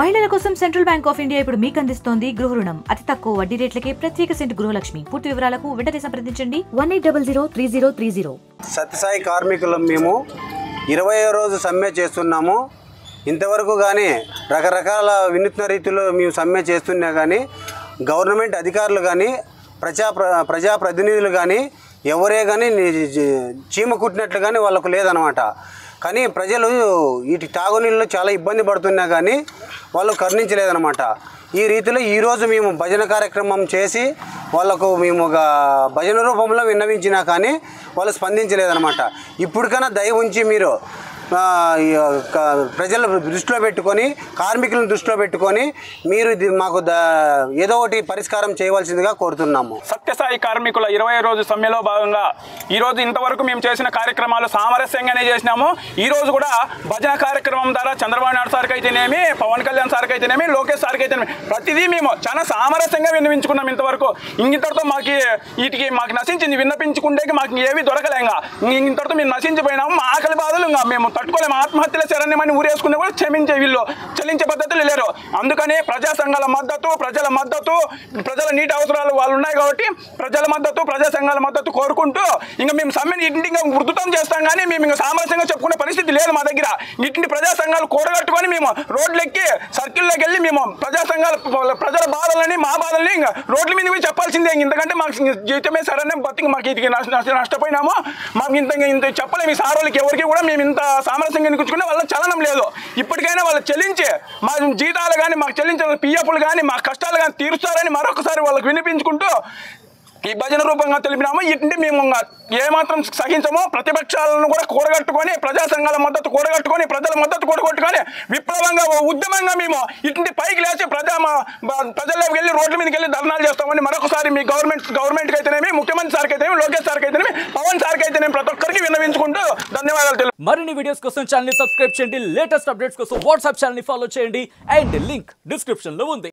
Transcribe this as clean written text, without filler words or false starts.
మహిళల కోసం central bank of India ఇప్పుడు మీకు అందిస్తోంది గృహ రుణం. అతి తక్కువ వడ్డీ రేట్లకే ప్రత్యేక సెంటు గృహలక్ష్మి. పూర్తి వివరాలకు వెంటనే సంప్రదించండి 18003030. సత్యసాయి కార్మికులం మేము 20వ రోజు సమ్మె చేస్తున్నాము. ఇంతవరకు కానీ రకరకాల వినూత్న రీతిలో మేము సమ్మె చేస్తున్నా కానీ గవర్నమెంట్ అధికారులు కానీ ప్రజాప్రతినిధులు కానీ ఎవరే కానీ చీమ కుట్టినట్లు కానీ వాళ్ళకు లేదనమాట. కానీ ప్రజలు వీటి తాగునీళ్ళు చాలా ఇబ్బంది పడుతున్నా కానీ వాళ్ళు కరుణించలేదనమాట. ఈ రీతిలో ఈరోజు మేము భజన కార్యక్రమం చేసి వాళ్ళకు మేము భజన రూపంలో విన్నవించినా కానీ వాళ్ళు స్పందించలేదనమాట. ఇప్పటికైనా దయ ఉంచి మీరు ప్రజల దృష్టిలో పెట్టుకొని కార్మికులను దృష్టిలో పెట్టుకొని మీరు మాకు ఏదో ఒకటి పరిష్కారం చేయవలసిందిగా కోరుతున్నాము. సత్యసాయి కార్మికుల 20వ రోజు సమ్మెలో భాగంగా ఈరోజు ఇంతవరకు మేము చేసిన కార్యక్రమాలు సామరస్యంగానే చేసినాము. ఈరోజు కూడా భజన కార్యక్రమం ద్వారా చంద్రబాబు నాయుడు సార్కి అయితేనేమి, పవన్ కళ్యాణ్ సార్కి అయితేనేమి, లోకేష్ సార్కి అయితేనేమి ప్రతిదీ మేము చాలా సామరస్యంగా విన్నవించుకున్నాం. ఇంతవరకు ఇంతటితో మాకు నశించింది విన్నపించుకుంటే మాకు ఏవి దొరకలేంగా. ఇంతటితో మేము నశించిపోయినాము. మా ఆకలి బాధలు ఇంకా మేము తట్టుకోలేము. ఆత్మహత్యల శరణ్యమని ఊరేసుకునే కూడా క్షమించే వీళ్ళు చెల్లించే పద్ధతులు లేరు. అందుకని ప్రజా సంఘాల మద్దతు, ప్రజల నీటి అవసరాలు వాళ్ళు ఉన్నాయి కాబట్టి ప్రజల మద్దతు, ప్రజా సంఘాల మద్దతు కోరుకుంటూ ఇంకా మేము సమ్మెని ఇంటిగా వృద్ధుతం చేస్తాం. కానీ మేము ఇంకా సామరస్యంగా చెప్పుకునే పరిస్థితి లేదు మా దగ్గర. ఇంటి ప్రజా సంఘాలు కూడగట్టుకొని మేము రోడ్లెక్కి సర్కిల్లోకి వెళ్ళి మేము ప్రజల బాధలని, మా బాధల్ని ఇంకా రోడ్ల మీద పోయి చెప్పాల్సిందే. ఇంతకంటే మాకు జీవితమే శరణ్యం. బతికి మాకు ఇది నష్టపోయినాము. మాకు ఇంత చెప్పలేము. ఈ సారోళ్ళకి ఎవరికి కూడా మేము ఇంత సామరస్యంగా ఎన్నుకుంచుకునే వాళ్ళ చలనం లేదు. ఇప్పటికైనా వాళ్ళు చెల్లించి మా జీతాలు కానీ, మాకు చెల్లించిన పిఎఫ్లు కానీ, మా కష్టాలు కానీ తీరుస్తారని మరొకసారి వాళ్ళకి వినిపించుకుంటూ ఈ భజన రూపంగా తెలిపినాము. ఇటు మేము ఏమాత్రం సహించమో ప్రతిపక్షాలను కూడా కూడగట్టుకొని, ప్రజా సంఘాల మద్దతు కూడగట్టుకొని, ప్రజల మద్దతు కూడగట్టుకొని విప్లవంగా ఉద్యమంగా మేము ఇటు పైకి లేచి ప్రజల్లోకి వెళ్ళి రోడ్ల మీదకి వెళ్ళి ధర్నాలు చేస్తామని మరొకసారి మీ గవర్నమెంట్కి అయితేనేమి, ముఖ్యమంత్రి సార్కి అయితేనేమి, లోకేష్ సార్కి అయితేనేమి, పవన్ సార్కి అయితేనేమి ప్రతి ఒక్కరికి విన్నవించుకుంటూ ధన్యవాదాలు తెలుపు. మరిన్ని వీడియోస్ కోసం ఛానల్ ని సబ్స్క్రైబ్ చేయండి. లేటెస్ట్ అప్డేట్స్ కోసం వాట్సాప్ ఛానల్ ని ఫాలో చేయండి. అండ్ లింక్ డిస్క్రిప్షన్ లో ఉంది.